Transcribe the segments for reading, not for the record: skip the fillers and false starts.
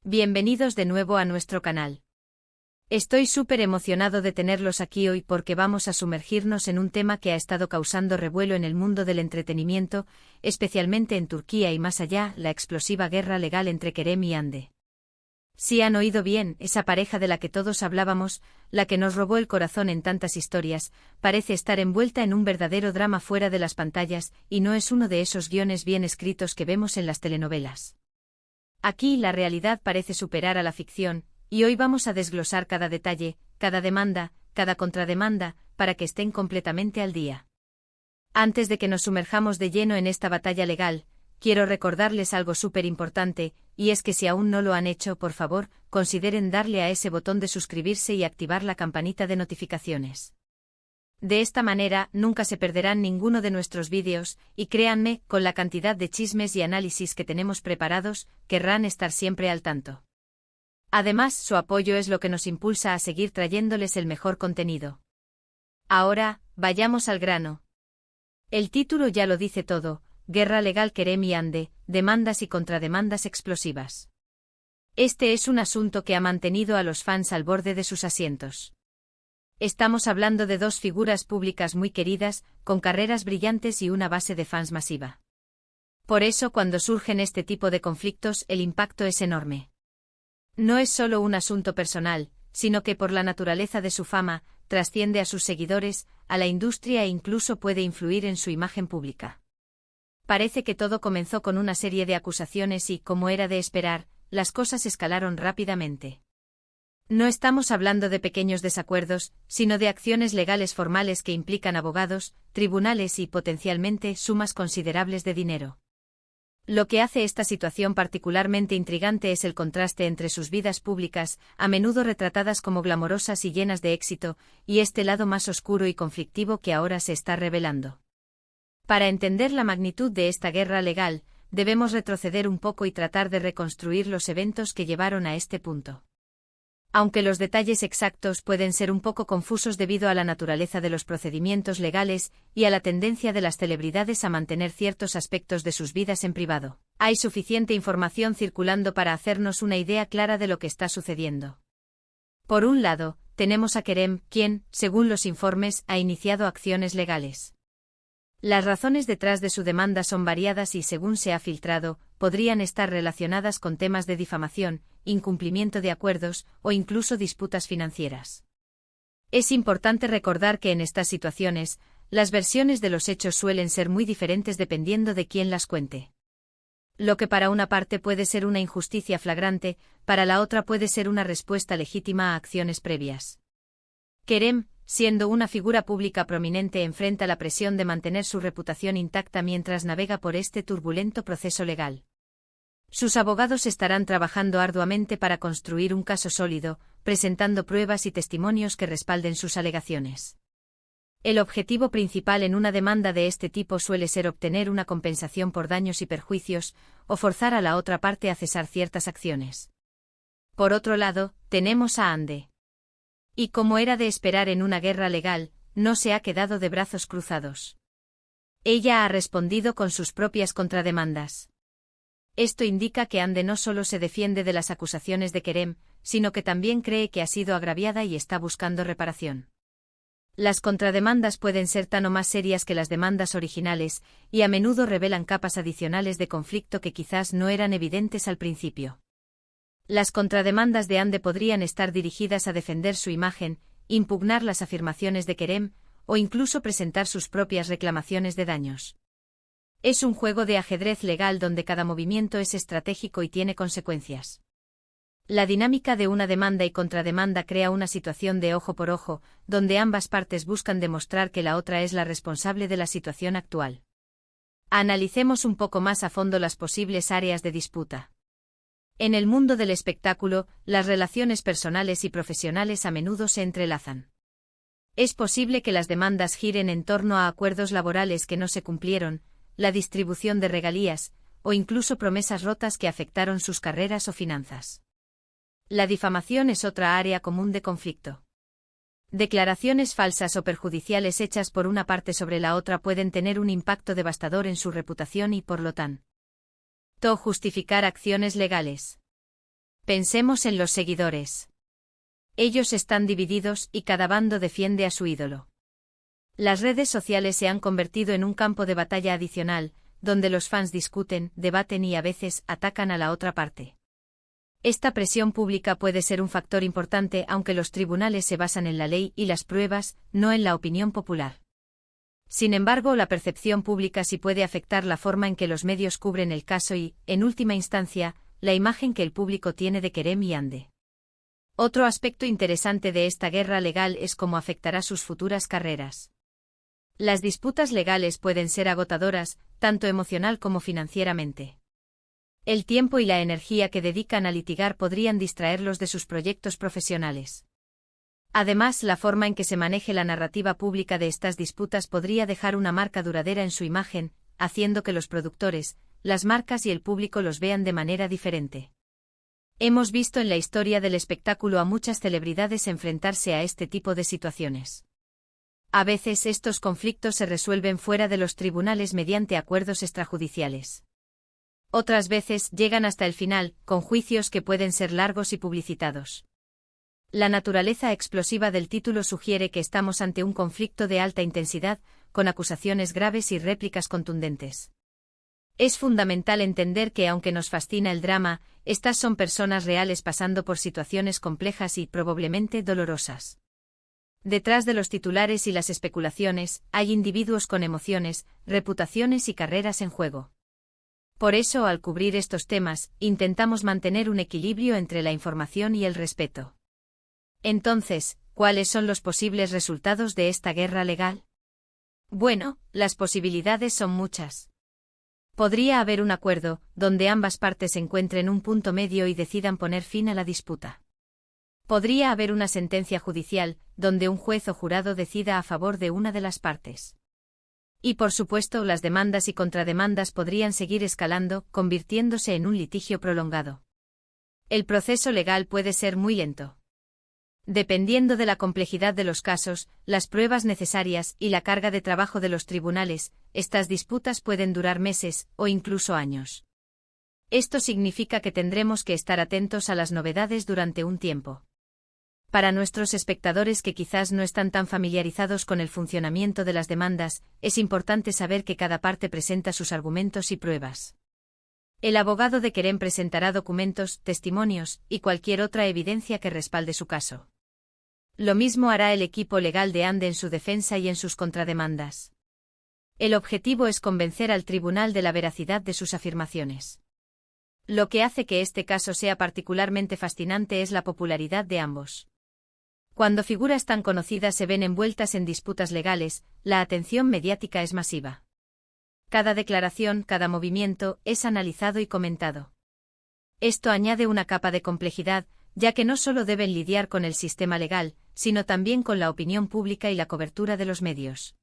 Bienvenidos de nuevo a nuestro canal. Estoy súper emocionado de tenerlos aquí hoy porque vamos a sumergirnos en un tema que ha estado causando revuelo en el mundo del entretenimiento, especialmente en Turquía y más allá, la explosiva guerra legal entre Kerem y Hande. Si han oído bien, esa pareja de la que todos hablábamos, la que nos robó el corazón en tantas historias, parece estar envuelta en un verdadero drama fuera de las pantallas, y no es uno de esos guiones bien escritos que vemos en las telenovelas. Aquí la realidad parece superar a la ficción, y hoy vamos a desglosar cada detalle, cada demanda, cada contrademanda, para que estén completamente al día. Antes de que nos sumerjamos de lleno en esta batalla legal, quiero recordarles algo súper importante, y es que si aún no lo han hecho, por favor, consideren darle a ese botón de suscribirse y activar la campanita de notificaciones. De esta manera, nunca se perderán ninguno de nuestros vídeos, y créanme, con la cantidad de chismes y análisis que tenemos preparados, querrán estar siempre al tanto. Además, su apoyo es lo que nos impulsa a seguir trayéndoles el mejor contenido. Ahora, vayamos al grano. El título ya lo dice todo: Guerra legal Kerem y Hande, demandas y contrademandas explosivas. Este es un asunto que ha mantenido a los fans al borde de sus asientos. Estamos hablando de dos figuras públicas muy queridas, con carreras brillantes y una base de fans masiva. Por eso, cuando surgen este tipo de conflictos, el impacto es enorme. No es solo un asunto personal, sino que por la naturaleza de su fama, trasciende a sus seguidores, a la industria e incluso puede influir en su imagen pública. Parece que todo comenzó con una serie de acusaciones y, como era de esperar, las cosas escalaron rápidamente. No estamos hablando de pequeños desacuerdos, sino de acciones legales formales que implican abogados, tribunales y, potencialmente, sumas considerables de dinero. Lo que hace esta situación particularmente intrigante es el contraste entre sus vidas públicas, a menudo retratadas como glamorosas y llenas de éxito, y este lado más oscuro y conflictivo que ahora se está revelando. Para entender la magnitud de esta guerra legal, debemos retroceder un poco y tratar de reconstruir los eventos que llevaron a este punto. Aunque los detalles exactos pueden ser un poco confusos debido a la naturaleza de los procedimientos legales y a la tendencia de las celebridades a mantener ciertos aspectos de sus vidas en privado, hay suficiente información circulando para hacernos una idea clara de lo que está sucediendo. Por un lado, tenemos a Kerem, quien, según los informes, ha iniciado acciones legales. Las razones detrás de su demanda son variadas y, según se ha filtrado, podrían estar relacionadas con temas de difamación, incumplimiento de acuerdos o incluso disputas financieras. Es importante recordar que en estas situaciones, las versiones de los hechos suelen ser muy diferentes dependiendo de quién las cuente. Lo que para una parte puede ser una injusticia flagrante, para la otra puede ser una respuesta legítima a acciones previas. Kerem, siendo una figura pública prominente, enfrenta la presión de mantener su reputación intacta mientras navega por este turbulento proceso legal. Sus abogados estarán trabajando arduamente para construir un caso sólido, presentando pruebas y testimonios que respalden sus alegaciones. El objetivo principal en una demanda de este tipo suele ser obtener una compensación por daños y perjuicios, o forzar a la otra parte a cesar ciertas acciones. Por otro lado, tenemos a Hande. Y como era de esperar en una guerra legal, no se ha quedado de brazos cruzados. Ella ha respondido con sus propias contrademandas. Esto indica que Hande no solo se defiende de las acusaciones de Kerem, sino que también cree que ha sido agraviada y está buscando reparación. Las contrademandas pueden ser tan o más serias que las demandas originales, y a menudo revelan capas adicionales de conflicto que quizás no eran evidentes al principio. Las contrademandas de Hande podrían estar dirigidas a defender su imagen, impugnar las afirmaciones de Kerem, o incluso presentar sus propias reclamaciones de daños. Es un juego de ajedrez legal donde cada movimiento es estratégico y tiene consecuencias. La dinámica de una demanda y contrademanda crea una situación de ojo por ojo, donde ambas partes buscan demostrar que la otra es la responsable de la situación actual. Analicemos un poco más a fondo las posibles áreas de disputa. En el mundo del espectáculo, las relaciones personales y profesionales a menudo se entrelazan. Es posible que las demandas giren en torno a acuerdos laborales que no se cumplieron, la distribución de regalías, o incluso promesas rotas que afectaron sus carreras o finanzas. La difamación es otra área común de conflicto. Declaraciones falsas o perjudiciales hechas por una parte sobre la otra pueden tener un impacto devastador en su reputación y, por lo tanto, justificar acciones legales. Pensemos en los seguidores. Ellos están divididos y cada bando defiende a su ídolo. Las redes sociales se han convertido en un campo de batalla adicional, donde los fans discuten, debaten y a veces atacan a la otra parte. Esta presión pública puede ser un factor importante aunque los tribunales se basan en la ley y las pruebas, no en la opinión popular. Sin embargo, la percepción pública sí puede afectar la forma en que los medios cubren el caso y, en última instancia, la imagen que el público tiene de Kerem y Hande. Otro aspecto interesante de esta guerra legal es cómo afectará sus futuras carreras. Las disputas legales pueden ser agotadoras, tanto emocional como financieramente. El tiempo y la energía que dedican a litigar podrían distraerlos de sus proyectos profesionales. Además, la forma en que se maneje la narrativa pública de estas disputas podría dejar una marca duradera en su imagen, haciendo que los productores, las marcas y el público los vean de manera diferente. Hemos visto en la historia del espectáculo a muchas celebridades enfrentarse a este tipo de situaciones. A veces estos conflictos se resuelven fuera de los tribunales mediante acuerdos extrajudiciales. Otras veces llegan hasta el final, con juicios que pueden ser largos y publicitados. La naturaleza explosiva del título sugiere que estamos ante un conflicto de alta intensidad, con acusaciones graves y réplicas contundentes. Es fundamental entender que aunque nos fascina el drama, estas son personas reales pasando por situaciones complejas y probablemente dolorosas. Detrás de los titulares y las especulaciones, hay individuos con emociones, reputaciones y carreras en juego. Por eso, al cubrir estos temas, intentamos mantener un equilibrio entre la información y el respeto. Entonces, ¿cuáles son los posibles resultados de esta guerra legal? Bueno, las posibilidades son muchas. Podría haber un acuerdo, donde ambas partes encuentren un punto medio y decidan poner fin a la disputa. Podría haber una sentencia judicial, donde un juez o jurado decida a favor de una de las partes. Y por supuesto, las demandas y contrademandas podrían seguir escalando, convirtiéndose en un litigio prolongado. El proceso legal puede ser muy lento. Dependiendo de la complejidad de los casos, las pruebas necesarias y la carga de trabajo de los tribunales, estas disputas pueden durar meses o incluso años. Esto significa que tendremos que estar atentos a las novedades durante un tiempo. Para nuestros espectadores que quizás no están tan familiarizados con el funcionamiento de las demandas, es importante saber que cada parte presenta sus argumentos y pruebas. El abogado de Kerem presentará documentos, testimonios y cualquier otra evidencia que respalde su caso. Lo mismo hará el equipo legal de Hande en su defensa y en sus contrademandas. El objetivo es convencer al tribunal de la veracidad de sus afirmaciones. Lo que hace que este caso sea particularmente fascinante es la popularidad de ambos. Cuando figuras tan conocidas se ven envueltas en disputas legales, la atención mediática es masiva. Cada declaración, cada movimiento, es analizado y comentado. Esto añade una capa de complejidad, ya que no solo deben lidiar con el sistema legal, sino también con la opinión pública y la cobertura de los medios.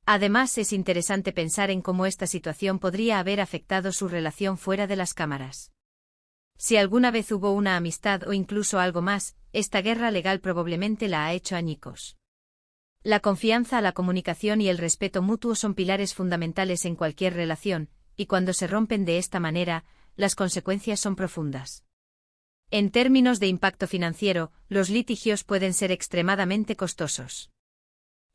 Además, es interesante pensar en cómo esta situación podría haber afectado su relación fuera de las cámaras. Si alguna vez hubo una amistad o incluso algo más, esta guerra legal probablemente la ha hecho añicos. La confianza, la comunicación y el respeto mutuo son pilares fundamentales en cualquier relación, y cuando se rompen de esta manera, las consecuencias son profundas. En términos de impacto financiero, los litigios pueden ser extremadamente costosos.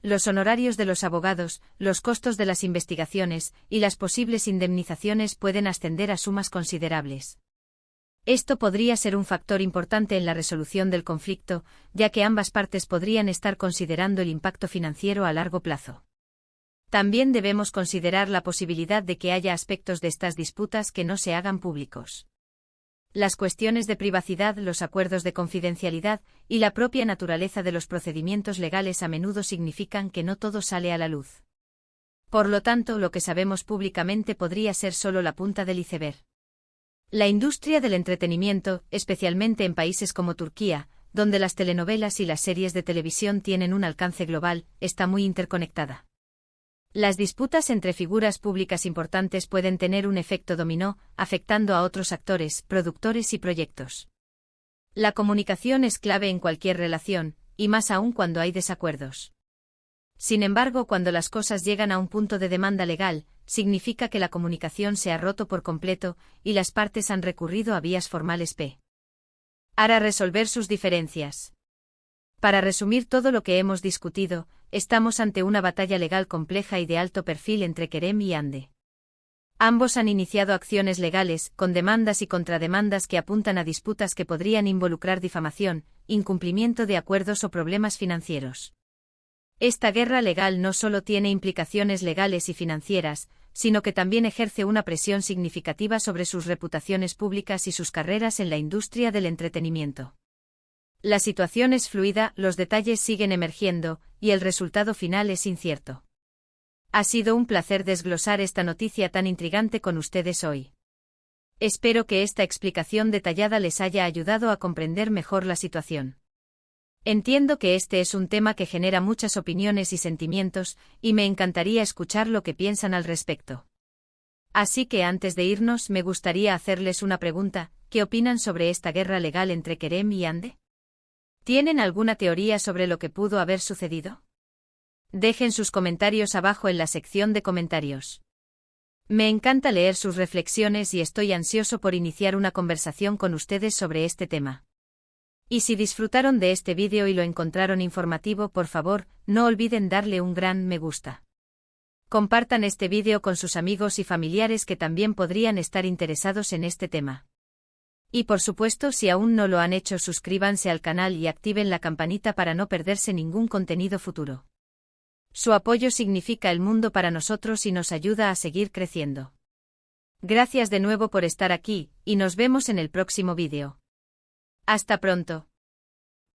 Los honorarios de los abogados, los costos de las investigaciones y las posibles indemnizaciones pueden ascender a sumas considerables. Esto podría ser un factor importante en la resolución del conflicto, ya que ambas partes podrían estar considerando el impacto financiero a largo plazo. También debemos considerar la posibilidad de que haya aspectos de estas disputas que no se hagan públicos. Las cuestiones de privacidad, los acuerdos de confidencialidad y la propia naturaleza de los procedimientos legales a menudo significan que no todo sale a la luz. Por lo tanto, lo que sabemos públicamente podría ser solo la punta del iceberg. La industria del entretenimiento, especialmente en países como Turquía, donde las telenovelas y las series de televisión tienen un alcance global, está muy interconectada. Las disputas entre figuras públicas importantes pueden tener un efecto dominó, afectando a otros actores, productores y proyectos. La comunicación es clave en cualquier relación, y más aún cuando hay desacuerdos. Sin embargo, cuando las cosas llegan a un punto de demanda legal, significa que la comunicación se ha roto por completo, y las partes han recurrido a vías formales p. hará resolver sus diferencias. Para resumir todo lo que hemos discutido, estamos ante una batalla legal compleja y de alto perfil entre Kerem y Ande. Ambos han iniciado acciones legales, con demandas y contrademandas que apuntan a disputas que podrían involucrar difamación, incumplimiento de acuerdos o problemas financieros. Esta guerra legal no solo tiene implicaciones legales y financieras, sino que también ejerce una presión significativa sobre sus reputaciones públicas y sus carreras en la industria del entretenimiento. La situación es fluida, los detalles siguen emergiendo, y el resultado final es incierto. Ha sido un placer desglosar esta noticia tan intrigante con ustedes hoy. Espero que esta explicación detallada les haya ayudado a comprender mejor la situación. Entiendo que este es un tema que genera muchas opiniones y sentimientos, y me encantaría escuchar lo que piensan al respecto. Así que antes de irnos me gustaría hacerles una pregunta: ¿qué opinan sobre esta guerra legal entre Kerem y Ande? ¿Tienen alguna teoría sobre lo que pudo haber sucedido? Dejen sus comentarios abajo en la sección de comentarios. Me encanta leer sus reflexiones y estoy ansioso por iniciar una conversación con ustedes sobre este tema. Y si disfrutaron de este vídeo y lo encontraron informativo, por favor, no olviden darle un gran me gusta. Compartan este vídeo con sus amigos y familiares que también podrían estar interesados en este tema. Y por supuesto, si aún no lo han hecho, suscríbanse al canal y activen la campanita para no perderse ningún contenido futuro. Su apoyo significa el mundo para nosotros y nos ayuda a seguir creciendo. Gracias de nuevo por estar aquí, y nos vemos en el próximo vídeo. Hasta pronto.